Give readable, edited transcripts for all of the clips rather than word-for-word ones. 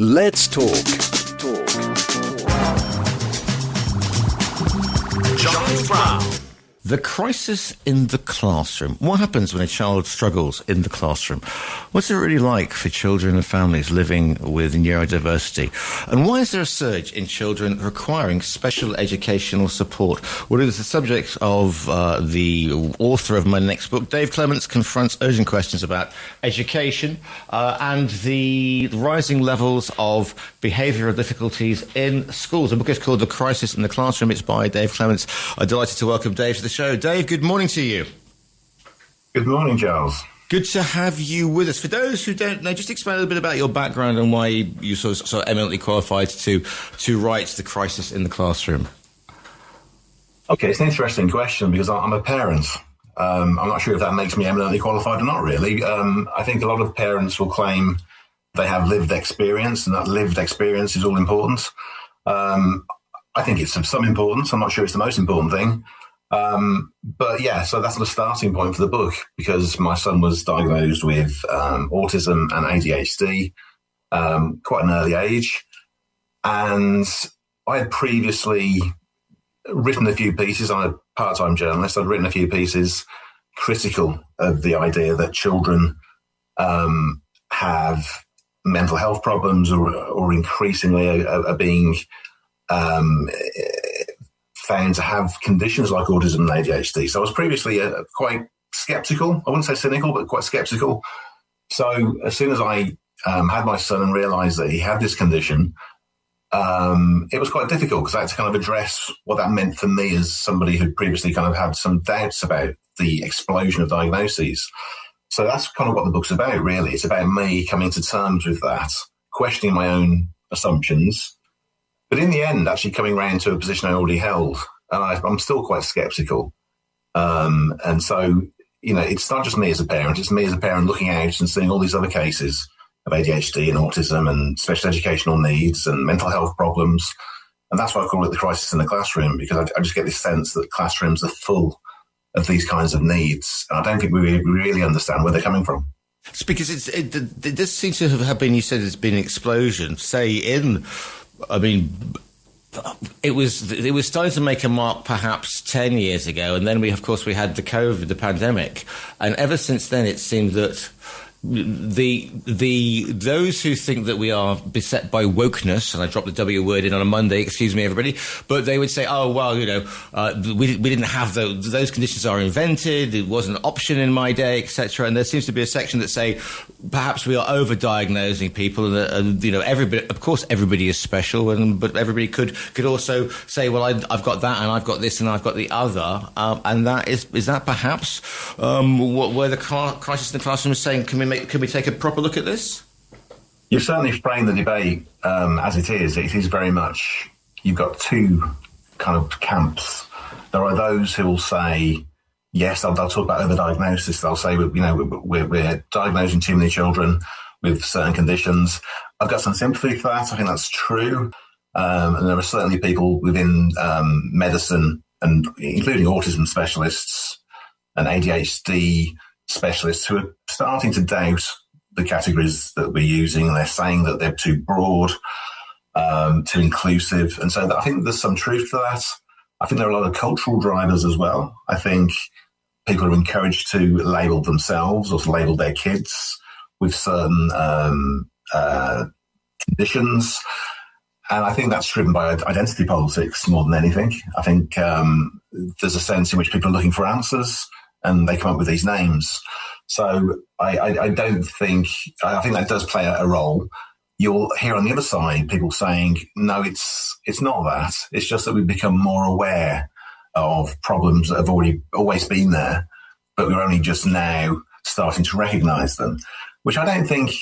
Let's talk. Giles Brown. The crisis in the classroom. What happens when a child struggles in the classroom? What's it really like for children and families living with neurodiversity? And why is there a surge in children requiring special educational support? Well, it is the subject of the author of my next book, Dave Clements, confronts urgent questions about education and the rising levels of behavioural difficulties in schools. The book is called The Crisis in the Classroom. It's by Dave Clements. I'm delighted to welcome Dave to the show. Dave, good morning to you. Good morning, Giles. Good to have you with us. For those who don't know, just explain a little bit about your background and why you're so eminently qualified to write The Crisis in the Classroom. Okay, it's an interesting question because I'm a parent. I'm not sure if that makes me eminently qualified or not, really. I think a lot of parents will claim they have lived experience and that lived experience is all important. I think it's of some importance. I'm not sure it's the most important thing. But yeah, so that's the starting point for the book because my son was diagnosed with autism and ADHD quite an early age. And I had previously written a few pieces. I'm a part-time journalist. I'd written a few pieces critical of the idea that children have mental health problems or increasingly are being found to have conditions like autism and ADHD. So I was previously quite sceptical. I wouldn't say cynical, but quite sceptical. So as soon as I had my son and realised that he had this condition, it was quite difficult because I had to kind of address what that meant for me as somebody who previously kind of had some doubts about the explosion of diagnoses. So that's kind of what the book's about, really. It's about me coming to terms with that, questioning my own assumptions, but in the end, actually coming around to a position I already held. And I'm still quite sceptical. And so, you know, it's not just me as a parent. It's me as a parent looking out and seeing all these other cases of ADHD and autism and special educational needs and mental health problems. And that's why I call it the crisis in the classroom, because I just get this sense that classrooms are full of these kinds of needs. And I don't think we really understand where they're coming from. It's because it does seem to have been, you said there's been an explosion, say it was starting to make a mark perhaps 10 years ago, and then we had the pandemic, and ever since then it seemed that those who think that we are beset by wokeness, and I dropped the W word in on a Monday, excuse me everybody, but they would say, oh well, you know, we didn't have those conditions are invented, it wasn't an option in my day, etc. And there seems to be a section that say perhaps we are over-diagnosing people, and you know, everybody, of course everybody is special, but everybody could also say, well, I've got that and I've got this and I've got the other, and that is that perhaps where the crisis in the classroom is saying, can we take a proper look at this? You've certainly framed the debate as it is. It is very much, you've got two kind of camps. There are those who will say, yes, they'll talk about overdiagnosis. They'll say, you know, we're diagnosing too many children with certain conditions. I've got some sympathy for that. I think that's true. And there are certainly people within medicine, and including autism specialists and ADHD specialists, who are starting to doubt the categories that we're using, and they're saying that they're too broad, too inclusive. And so I think there's some truth to that. I think there are a lot of cultural drivers as well. I think people are encouraged to label themselves or to label their kids with certain conditions. And I think that's driven by identity politics more than anything. I think there's a sense in which people are looking for answers, and they come up with these names. So I don't think, I think that does play a role. You'll hear on the other side people saying, no, it's not that. It's just that we've become more aware of problems that have always been there, but we're only just now starting to recognise them, which I don't think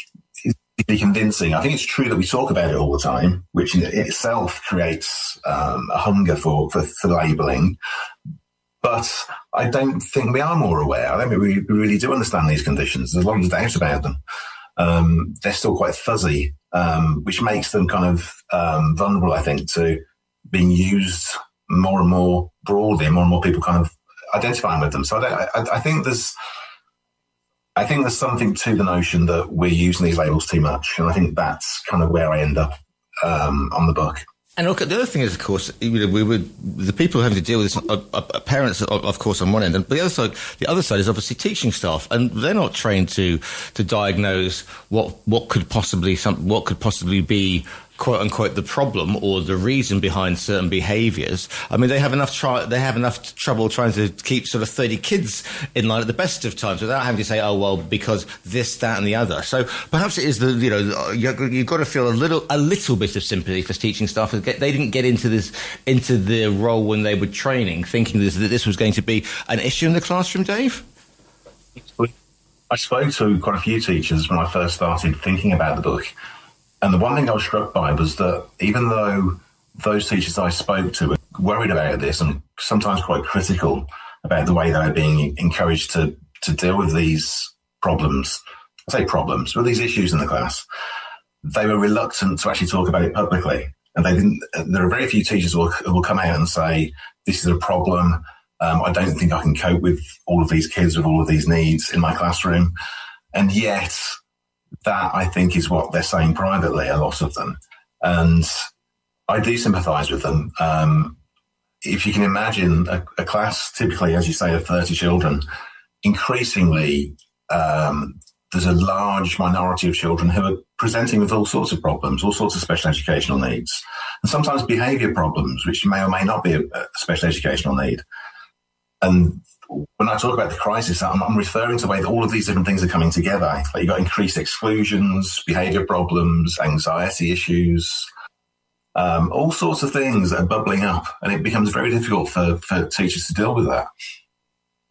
is really convincing. I think it's true that we talk about it all the time, which in itself creates a hunger for labelling. But I don't think we are more aware. I don't think we really do understand these conditions. There's a lot of doubt about them. They're still quite fuzzy, which makes them kind of vulnerable, I think, to being used more and more broadly, and more people kind of identifying with them. So I think there's I think there's something to the notion that we're using these labels too much, and I think that's kind of where I end up on the book. And look, the other thing is, of course, the people having to deal with this are parents, of course, on one end, and the other side is obviously teaching staff, and they're not trained to diagnose what could possibly be, quote unquote, the problem or the reason behind certain behaviours. I mean, they have enough trouble trying to keep sort of 30 kids in line at the best of times without having to say, oh well, because this, that, and the other. So perhaps it is you've got to feel a little bit of sympathy for teaching staff. They didn't get into the role when they were training, thinking that this was going to be an issue in the classroom, Dave. I spoke to quite a few teachers when I first started thinking about the book. And the one thing I was struck by was that even though those teachers I spoke to were worried about this and sometimes quite critical about the way they were being encouraged to deal with these problems, I say problems, with these issues in the class, they were reluctant to actually talk about it publicly. And they didn't. There are very few teachers who will come out and say, this is a problem. I don't think I can cope with all of these kids with all of these needs in my classroom. And yet, that, I think, is what they're saying privately, a lot of them. And I do sympathise with them. If you can imagine a class, typically, as you say, of 30 children, increasingly, there's a large minority of children who are presenting with all sorts of problems, all sorts of special educational needs, and sometimes behaviour problems, which may or may not be a special educational need. And when I talk about the crisis, I'm referring to the way that all of these different things are coming together. Like you've got increased exclusions, behaviour problems, anxiety issues, all sorts of things that are bubbling up, and it becomes very difficult for teachers to deal with that.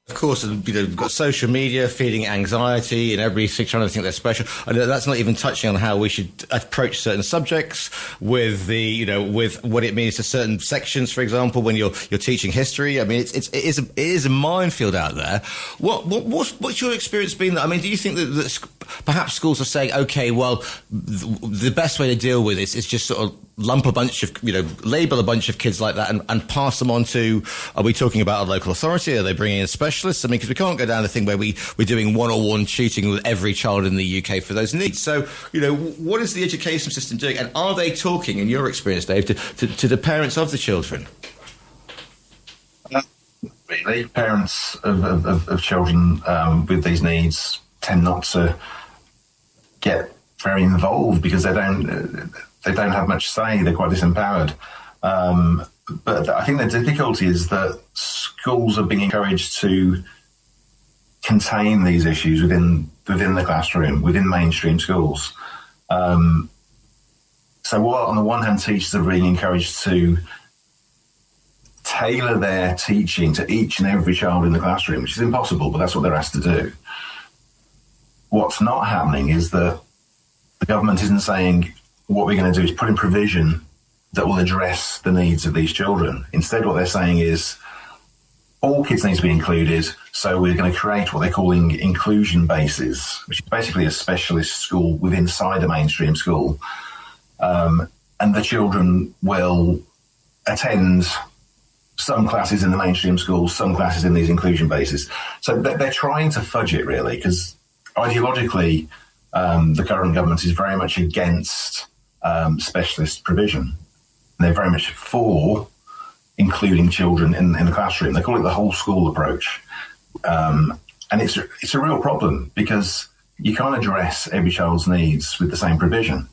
Of course, we've got social media feeding anxiety, and everybody's trying to think they're special. And that's not even touching on how we should approach certain subjects with with what it means to certain sections. For example, when you're teaching history, I mean, it is a minefield out there. What's your experience been? I mean, do you think that perhaps schools are saying, okay, well, the best way to deal with this is just sort of lump a bunch of, label a bunch of kids like that and pass them on to, are we talking about a local authority? Are they bringing in specialists? I mean, because we can't go down the thing where we're doing one-on-one tutoring with every child in the UK for those needs. So, what is the education system doing? And are they talking, in your experience, Dave, to the parents of the children? Really, parents of children with these needs tend not to get very involved because they don't have much say. They're quite disempowered. But I think the difficulty is that schools are being encouraged to contain these issues within the classroom, within mainstream schools. So while on the one hand teachers are being encouraged to tailor their teaching to each and every child in the classroom, which is impossible, but that's what they're asked to do. What's not happening is that the government isn't saying what we're going to do is put in provision that will address the needs of these children. Instead, what they're saying is all kids need to be included, so we're going to create what they're calling inclusion bases, which is basically a specialist school within inside a mainstream school. And the children will attend some classes in the mainstream schools, some classes in these inclusion bases. So they're trying to fudge it, really, because ideologically, the current government is very much against specialist provision. And they're very much for including children in the classroom. They call it the whole school approach. And it's a real problem because you can't address every child's needs with the same provision.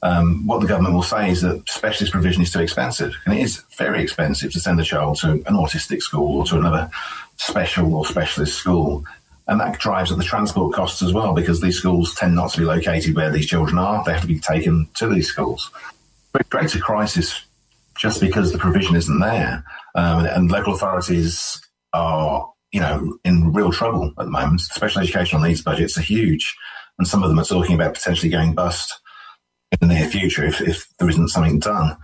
What the government will say is that specialist provision is too expensive. And it is very expensive to send a child to an autistic school or to another special or specialist school. And that drives up the transport costs as well, because these schools tend not to be located where these children are. They have to be taken to these schools. But it creates a crisis just because the provision isn't there. And local authorities are, in real trouble at the moment. Special educational needs budgets are huge. And some of them are talking about potentially going bust in the near future if there isn't something done.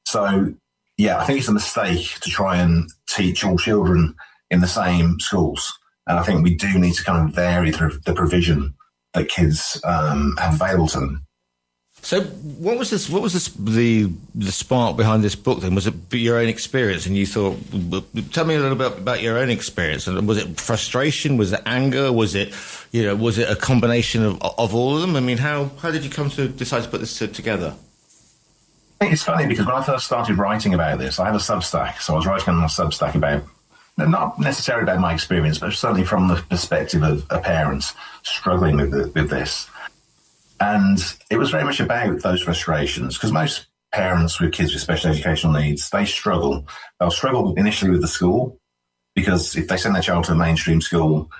So, yeah, I think it's a mistake to try and teach all children in the same schools. And I think we do need to kind of vary the provision that kids have available to them. So, what was the spark behind this book? Then was it your own experience, and you thought? Tell me a little bit about your own experience. And was it frustration? Was it anger? Was it a combination of all of them? I mean, how did you come to decide to put this together? I think it's funny because when I first started writing about this, I have a Substack, so I was writing on a Substack about not necessarily about my experience, but certainly from the perspective of a parent struggling with this. And it was very much about those frustrations, because most parents with kids with special educational needs, they struggle. They'll struggle initially with the school, because if they send their child to a mainstream school,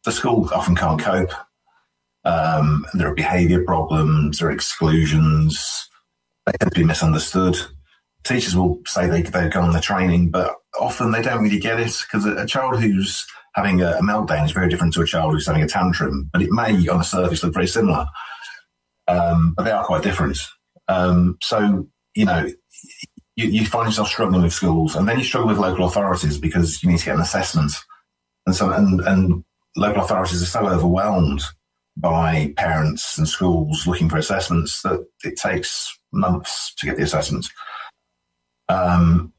the school often can't cope. There are behaviour problems, there are exclusions, they tend to be misunderstood. Teachers will say they've gone on the training, but often they don't really get it, because a child who's having a meltdown is very different to a child who's having a tantrum, but it may on the surface look very similar. But they are quite different. So, you find yourself struggling with schools, and then you struggle with local authorities because you need to get an assessment. And local authorities are so overwhelmed by parents and schools looking for assessments that it takes months to get the assessment. And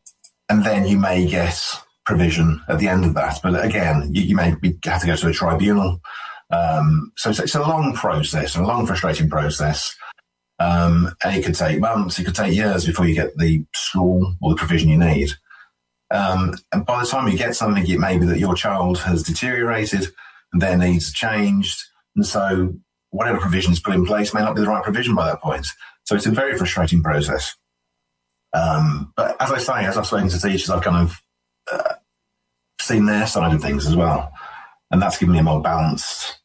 then you may get provision at the end of that. But again, you may have to go to a tribunal. So it's a long process, a long, frustrating process. And it could take months, it could take years before you get the school or the provision you need. And by the time you get something, it may be that your child has deteriorated and their needs are changed. And so whatever provision is put in place may not be the right provision by that point. So it's a very frustrating process. But as I say, as I've spoken to teachers, I've kind of seen their side of things as well. And that's given me a more balanced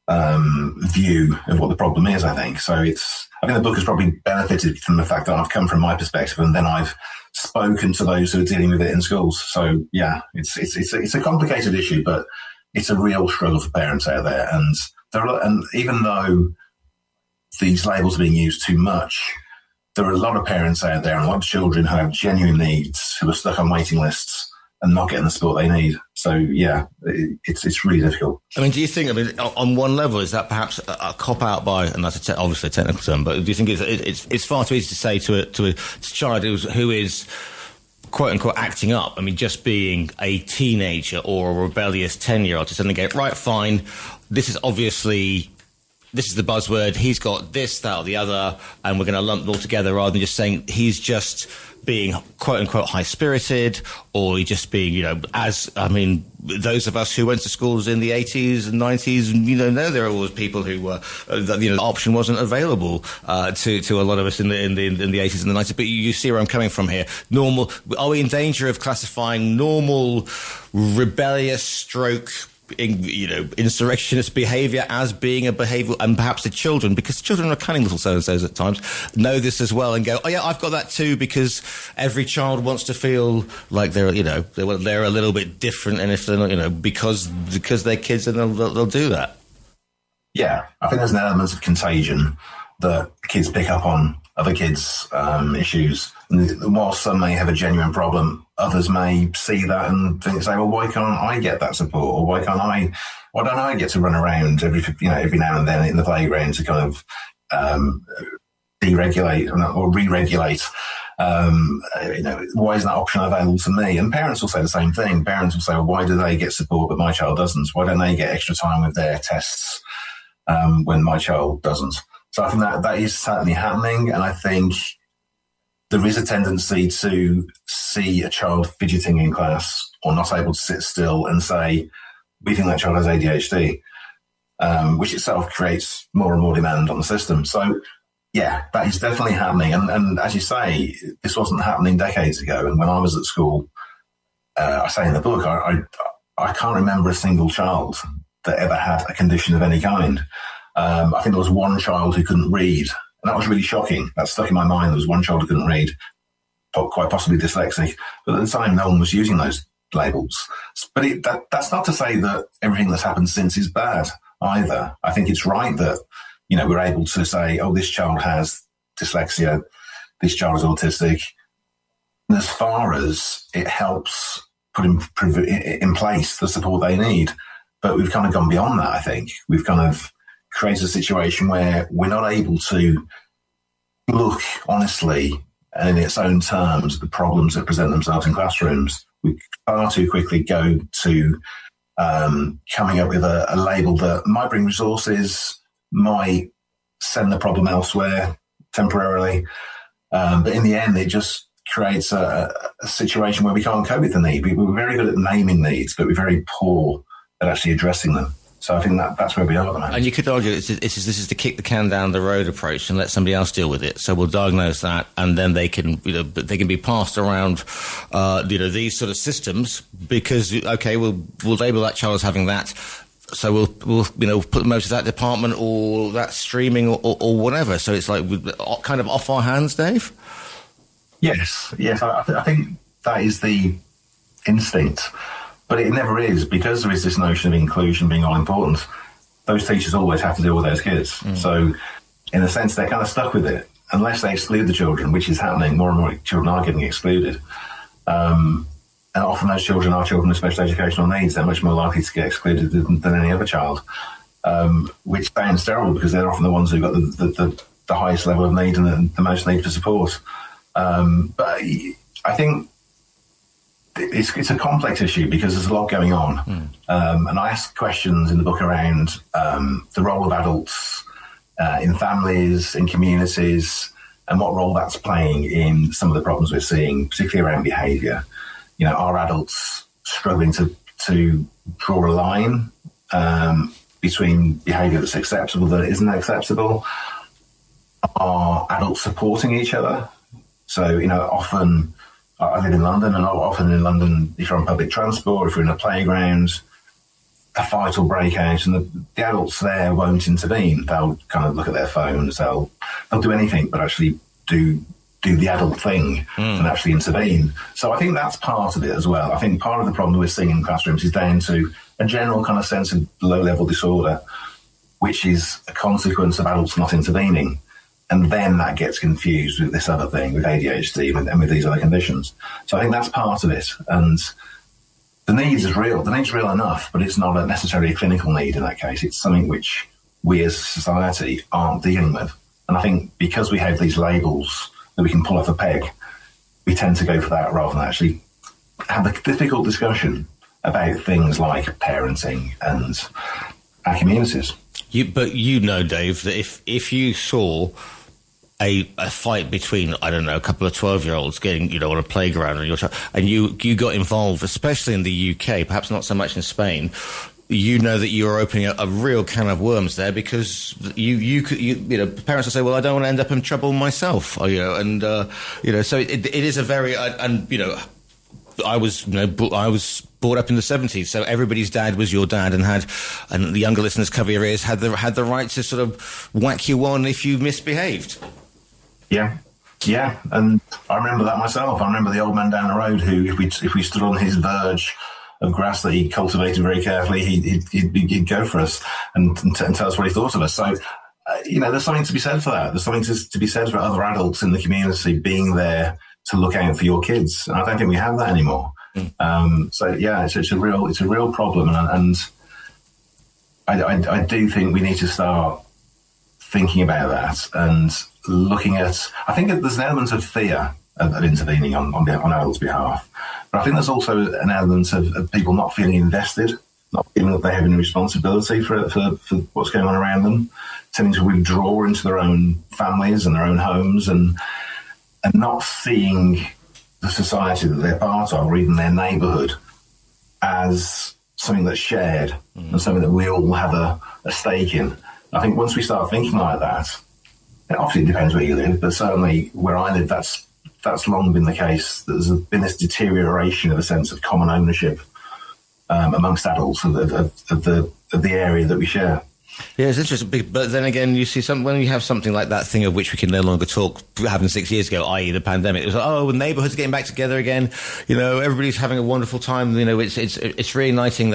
view of what the problem is, I think. So I think the book has probably benefited from the fact that I've come from my perspective, and then I've spoken to those who are dealing with it in schools. So yeah, it's a complicated issue, but it's a real struggle for parents out there. And even though these labels are being used too much, there are a lot of parents out there and a lot of children who have genuine needs, who are stuck on waiting lists and not getting the support they need. So, yeah, it's really difficult. I mean, do you think, on one level, is that perhaps a cop-out by, and that's obviously a technical term, but do you think it's far too easy to say to a child who is, quote-unquote, acting up? I mean, just being a teenager or a rebellious 10-year-old to suddenly go, right, fine, this is the buzzword, he's got this, that, or the other, and we're going to lump them all together, rather than just saying he's just being, quote-unquote, high-spirited, or he's just being, those of us who went to schools in the 80s and 90s, know there are always people who were, the option wasn't available to a lot of us in the 80s and the 90s. But you see where I'm coming from here. Are we in danger of classifying normal, rebellious stroke, insurrectionist behaviour as being a behavioural, and perhaps the children, because children are cunning little so-and-sos at times, know this as well and go, oh yeah, I've got that too, because every child wants to feel like they're a little bit different, and if they're not, because they're kids, then they'll do that. Yeah, I think there's an element of contagion that kids pick up on other kids' issues. And while some may have a genuine problem, others may see that and say, well, why can't I get that support? Or why don't I get to run around every now and then in the playground to kind of deregulate or re-regulate? Why isn't that option available to me? And parents will say the same thing. Parents will say, well, why do they get support but my child doesn't? Why don't they get extra time with their tests when my child doesn't? So I think that is certainly happening, and I think there is a tendency to see a child fidgeting in class or not able to sit still and say, we think that child has ADHD, which itself creates more and more demand on the system. So, yeah, that is definitely happening. And as you say, this wasn't happening decades ago. And when I was at school, I say in the book, I can't remember a single child that ever had a condition of any kind. I think there was one child who couldn't read, and that was really shocking. That stuck in my mind. There was one child who couldn't read, quite possibly dyslexic, but at the time no one was using those labels. But that's not to say that everything that's happened since is bad either. I think it's right that, we're able to say, oh, this child has dyslexia, this child is autistic. And as far as it helps put in place the support they need. But we've kind of gone beyond that, I think. We've kind of created a situation where we're not able to look honestly and in its own terms, the problems that present themselves in classrooms, we far too quickly go to coming up with a label that might bring resources, might send the problem elsewhere temporarily. But in the end, it just creates a situation where we can't cope with the need. We're very good at naming needs, but we're very poor at actually addressing them. So I think that's where we are at the moment. And you could argue this is the kick the can down the road approach and let somebody else deal with it. So we'll diagnose that, and then they can be passed around, these sort of systems because we'll label that child as having that. So we'll put them over to that department or that streaming or whatever. So it's like kind of off our hands, Dave. Yes. I think that is the instinct. But it never is, because there is this notion of inclusion being all important. Those teachers always have to deal with those kids. So in a sense, they're kind of stuck with it, unless they exclude the children, which is happening. More and more children are getting excluded. And often those children are children with special educational needs. They're much more likely to get excluded than any other child, which sounds terrible because they're often the ones who've got the highest level of need and the most need for support. But I think it's a complex issue because there's a lot going on. And I ask questions in the book around the role of adults in families, in communities, and what role that's playing in some of the problems we're seeing, particularly around behaviour. Are adults struggling to draw a line between behaviour that's acceptable, that isn't acceptable? Are adults supporting each other? So, often I live in London, and often in London, if you're on public transport, if you're in a playground, a fight will break out, and the adults there won't intervene. They'll kind of look at their phones. They'll do anything but actually do the adult thing and actually intervene. So I think that's part of it as well. I think part of the problem we're seeing in classrooms is down to a general kind of sense of low-level disorder, which is a consequence of adults not intervening. And then that gets confused with this other thing, with ADHD and with these other conditions. So I think that's part of it. And the need is real. The need's real enough, but it's not necessarily a clinical need in that case. It's something which we as a society aren't dealing with. And I think because we have these labels that we can pull off a peg, we tend to go for that rather than actually have a difficult discussion about things like parenting and our communities. But Dave, that if you saw a fight between, I don't know, a couple of 12-year-olds getting, on a playground and you got involved, especially in the UK, perhaps not so much in Spain, that you're opening a real can of worms there because parents will say, well, I don't want to end up in trouble myself, so it is a very, I was brought up in the 70s, so everybody's dad was your dad, and the younger listeners, cover your ears, had the right to sort of whack you on if you misbehaved. Yeah, and I remember that myself. I remember the old man down the road who, if we stood on his verge of grass that he cultivated very carefully, he'd go for us and tell us what he thought of us. So, there's something to be said for that. There's something to be said for other adults in the community being there to look out for your kids. And I don't think we have that anymore. It's a real problem. And I do think we need to start thinking about that and looking at, I think there's an element of fear of intervening on adults' behalf. But I think there's also an element of people not feeling invested, not feeling that they have any responsibility for what's going on around them, tending to withdraw into their own families and their own homes and not seeing the society that they're part of or even their neighbourhood as something that's shared and something that we all have a stake in. I think once we start thinking like that, and obviously it depends where you live, but certainly where I live, that's long been the case. There's been this deterioration of a sense of common ownership amongst adults of the area that we share. Yeah, it's interesting, but then again, you see when you have something like that thing of which we can no longer talk, happened 6 years ago, i.e. the pandemic. It was like, neighbourhoods are getting back together again. Everybody's having a wonderful time. It's reigniting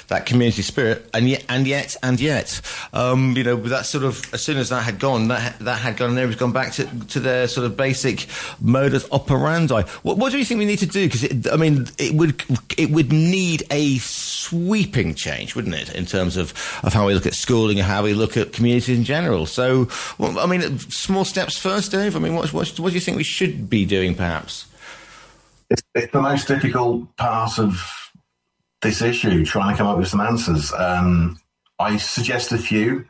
that community spirit, and yet, that sort of, as soon as that had gone, and everybody's gone back to their sort of basic modus operandi. What do you think we need to do? Because it would need a sweeping change, wouldn't it, in terms of how we look at schooling and how we look at communities in general. So, well, I mean, small steps first, Dave. I mean, what do you think we should be doing, perhaps? It's the most difficult part of this issue, trying to come up with some answers. I suggest a few.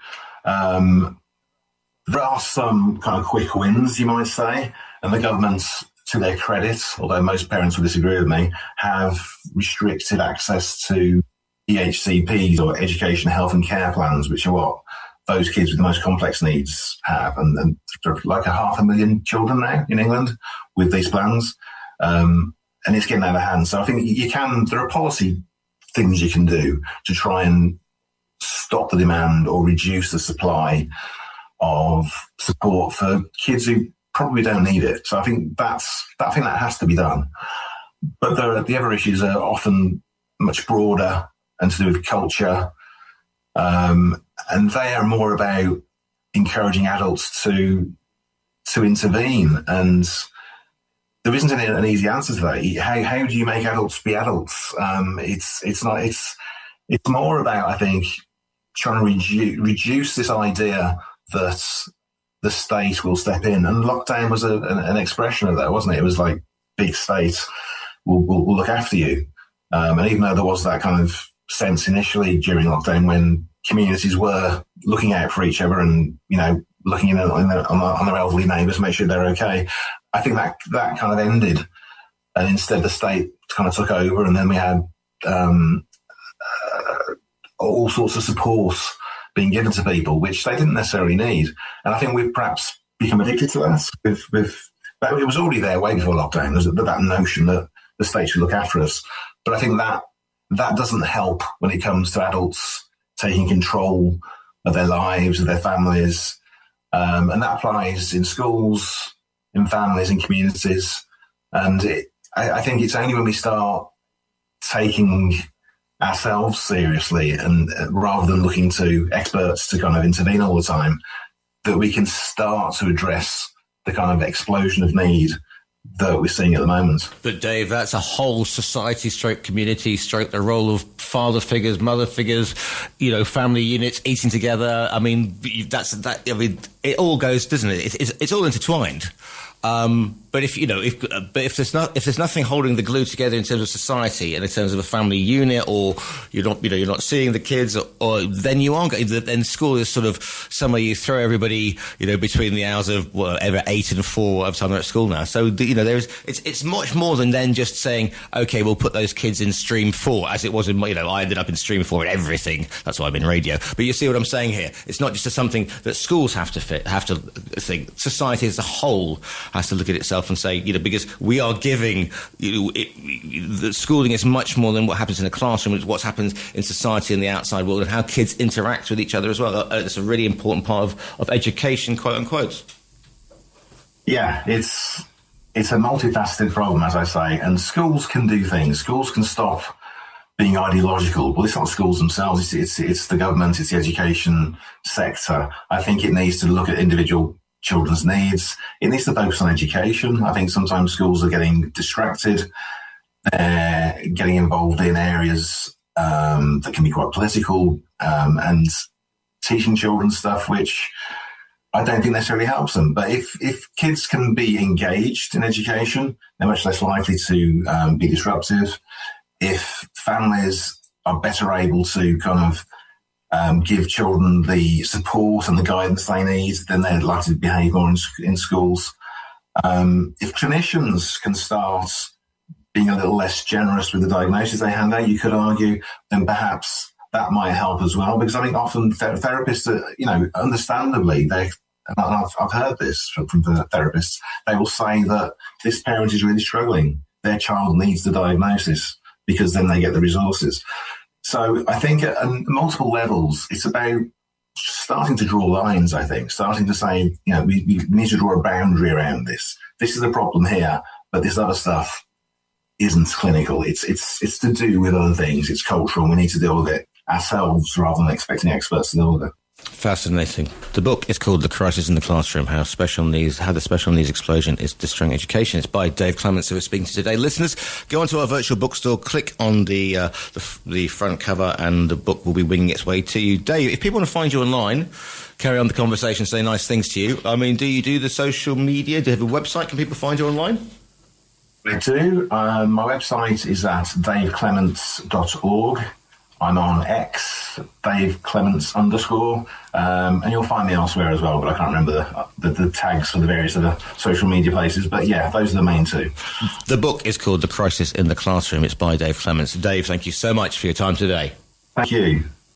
There are some kind of quick wins, you might say, and the government, to their credit, although most parents will disagree with me, have restricted access to EHCPs, or education, health and care plans, which are what those kids with the most complex needs have. And there are like 500,000 children now in England with these plans. And it's getting out of hand. So I think there are policy things you can do to try and stop the demand or reduce the supply of support for kids who probably don't need it. So I think that has to be done. But the other issues are often much broader and to do with culture. And they are more about encouraging adults to intervene. And there isn't an easy answer to that. How do you make adults be adults? It's more about, I think, trying to reduce this idea that the state will step in. And lockdown was an expression of that, wasn't it? It was like, big state will look after you. And even though there was that kind of sense initially during lockdown when communities were looking out for each other and, looking in on their elderly neighbours, make sure they're okay, I think that kind of ended. And instead the state kind of took over, and then we had all sorts of support being given to people, which they didn't necessarily need. And I think we've perhaps become addicted to that. But it was already there way before lockdown. There's that notion that the state should look after us. But I think that doesn't help when it comes to adults taking control of their lives, of their families. And that applies in schools, in families, in communities. And I think it's only when we start taking ourselves seriously, and rather than looking to experts to kind of intervene all the time, that we can start to address the kind of explosion of need that we're seeing at the moment. But Dave, that's a whole society stroke community stroke the role of father figures, mother figures, family units eating together. I mean, it all goes, doesn't it? It's all intertwined. But if there's nothing holding the glue together in terms of society and in terms of a family unit, or you're not seeing the kids, or then you are going. Then school is sort of somewhere you throw everybody, between the hours of whatever 8 and 4, whatever time they're at school now. So it's much more than then just saying, okay, we'll put those kids in stream 4, as it was in I ended up in stream 4 in everything. That's why I'm in radio. But you see what I'm saying here? It's not just something that schools have to think. Society as a whole has to look at itself and say, because we are giving, the schooling is much more than what happens in a classroom. It's what happens in society and the outside world, and how kids interact with each other as well. It's a really important part of education, quote unquote. Yeah, it's a multifaceted problem, as I say, and schools can do things. Schools can stop being ideological. Well, it's not schools themselves. It's the government. It's the education sector. I think it needs to look at individual children's needs. It needs to focus on education. I think sometimes schools are getting distracted, getting involved in areas that can be quite political, and teaching children stuff which I don't think necessarily helps them. But if kids can be engaged in education, they're much less likely to be disruptive. If families are better able to kind of give children the support and the guidance they need, then they're likely to behave more in schools. If clinicians can start being a little less generous with the diagnosis they hand out, you could argue, then perhaps that might help as well. Because I think often therapists are, understandably, I've heard this from the therapists, they will say that this parent is really struggling. Their child needs the diagnosis because then they get the resources. So I think at multiple levels, it's about starting to draw lines, I think, starting to say, we need to draw a boundary around this. This is a problem here, but this other stuff isn't clinical. It's to do with other things. It's cultural. We need to deal with it ourselves rather than expecting experts to deal with it. Fascinating. The book is called The Crisis in the Classroom, How the Special Needs Explosion is Destroying Education. It's by Dave Clements, who we're speaking to today. Listeners, go onto our virtual bookstore, click on the front cover, and the book will be winging its way to you. Dave, if people want to find you online, carry on the conversation, say nice things to you, I mean, do you do the social media? Do you have a website? Can people find you online? I do. My website is at daveclements.org. I'm on X, Dave Clements _, and you'll find me elsewhere as well, but I can't remember the tags for the various other social media places. But yeah, those are the main two. The book is called The Crisis in the Classroom. It's by Dave Clements. Dave, thank you so much for your time today. Thank you.